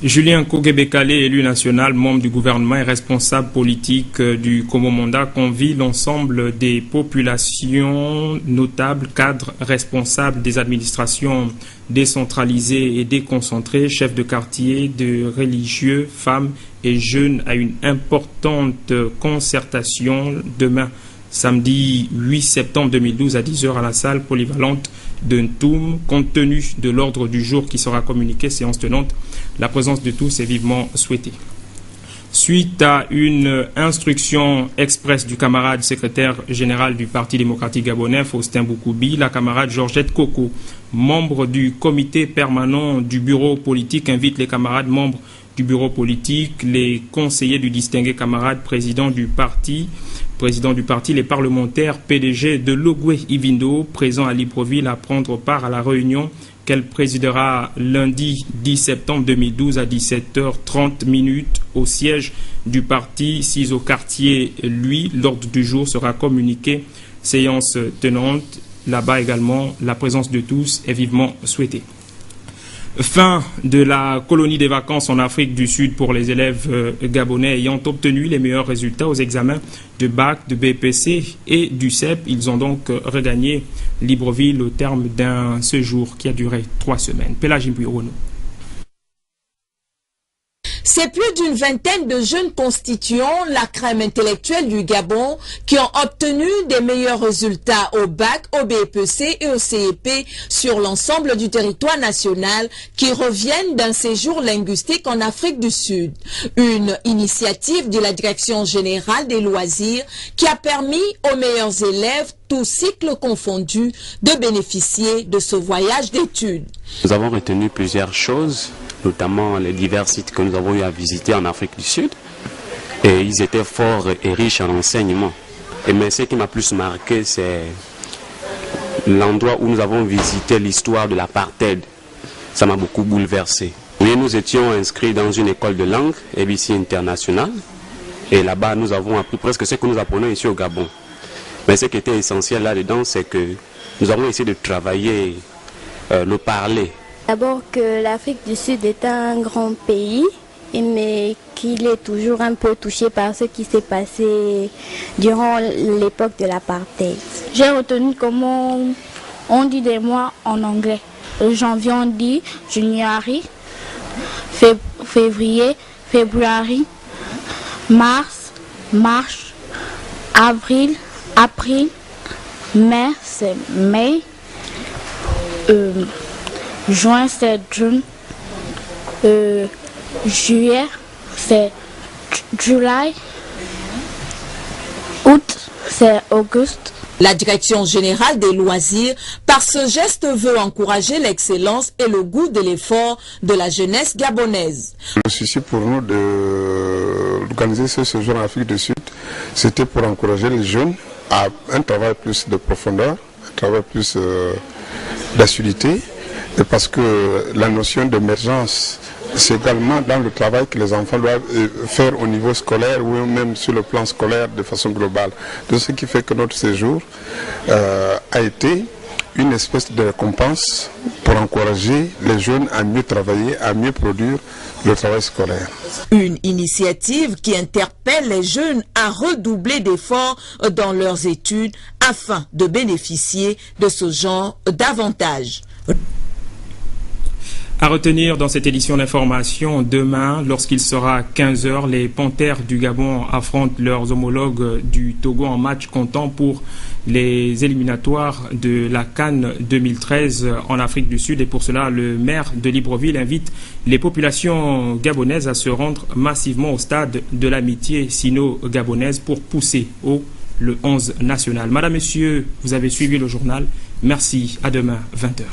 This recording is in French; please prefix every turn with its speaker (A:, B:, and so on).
A: Julien Kogebekale, élu national, membre du gouvernement et responsable politique du Komomonda, convie l'ensemble des populations notables, cadres, responsables des administrations décentralisées et déconcentrées, chefs de quartier, de religieux, femmes et jeunes à une importante concertation demain, samedi 8 septembre 2012 à 10h à la salle polyvalente de Ntoum. Compte tenu de l'ordre du jour qui sera communiqué, séance tenante, la présence de tous est vivement souhaitée. Suite à une instruction expresse du camarade secrétaire général du Parti démocratique gabonais, Faustin Boukoubi, la camarade Georgette Koko, membre du comité permanent du bureau politique, invite les camarades membres du bureau politique, les conseillers du distingué camarade président du parti, les parlementaires PDG de Logoué Ivindo, présents à Libreville, à prendre part à la réunion qu'elle présidera lundi 10 septembre 2012 à 17h30 au siège du parti. 6 au quartier, lui, l'ordre du jour sera communiqué. Séance tenante, là-bas également, la présence de tous est vivement souhaitée. Fin de la colonie des vacances en Afrique du Sud pour les élèves gabonais ayant obtenu les meilleurs résultats aux examens de bac, de BPC et du CEP. Ils ont donc regagné Libreville au terme d'un séjour qui a duré 3 semaines. Pélagine Buirono.
B: C'est plus d'une vingtaine de jeunes constituant la crème intellectuelle du Gabon qui ont obtenu des meilleurs résultats au bac, au BPC et au CEP sur l'ensemble du territoire national qui reviennent d'un séjour linguistique en Afrique du Sud. Une initiative de la Direction générale des loisirs qui a permis aux meilleurs élèves, tous cycles confondus, de bénéficier de ce voyage d'études.
C: Nous avons retenu plusieurs choses, notamment les divers sites que nous avons eu à visiter en Afrique du Sud. Et ils étaient forts et riches en enseignements. Mais ce qui m'a plus marqué, c'est l'endroit où nous avons visité l'histoire de l'apartheid. Ça m'a beaucoup bouleversé. Et nous étions inscrits dans une école de langue, ABC International. Et là-bas, nous avons appris presque ce que nous apprenons ici au Gabon. Mais ce qui était essentiel là-dedans, c'est que nous avons essayé de travailler le parler.
D: D'abord que l'Afrique du Sud est un grand pays, mais qu'il est toujours un peu touché par ce qui s'est passé durant l'époque de l'apartheid. J'ai retenu comment on dit des mois en anglais. Janvier on dit January, février, February, mars, March, avril, April, mai, c'est May, juin c'est June, juillet c'est July, août c'est August.
B: La Direction générale des loisirs, par ce geste, veut encourager l'excellence et le goût de l'effort de la jeunesse gabonaise.
E: Le souci pour nous d'organiser ce séjour en Afrique du Sud, c'était pour encourager les jeunes à un travail plus de profondeur, un travail plus d'assiduité, et parce que la notion d'émergence, c'est également dans le travail que les enfants doivent faire au niveau scolaire ou même sur le plan scolaire de façon globale. De ce qui fait que notre séjour a été une espèce de récompense pour encourager les jeunes à mieux travailler, à mieux produire le travail scolaire.
B: Une initiative qui interpelle les jeunes à redoubler d'efforts dans leurs études afin de bénéficier de ce genre d'avantages.
A: À retenir dans cette édition d'information, demain, lorsqu'il sera 15h, les Panthères du Gabon affrontent leurs homologues du Togo en match comptant pour les éliminatoires de la CAN 2013 en Afrique du Sud. Et pour cela, le maire de Libreville invite les populations gabonaises à se rendre massivement au stade de l'amitié sino-gabonaise pour pousser haut le 11 national. Madame, Monsieur, vous avez suivi le journal. Merci. À demain, 20h.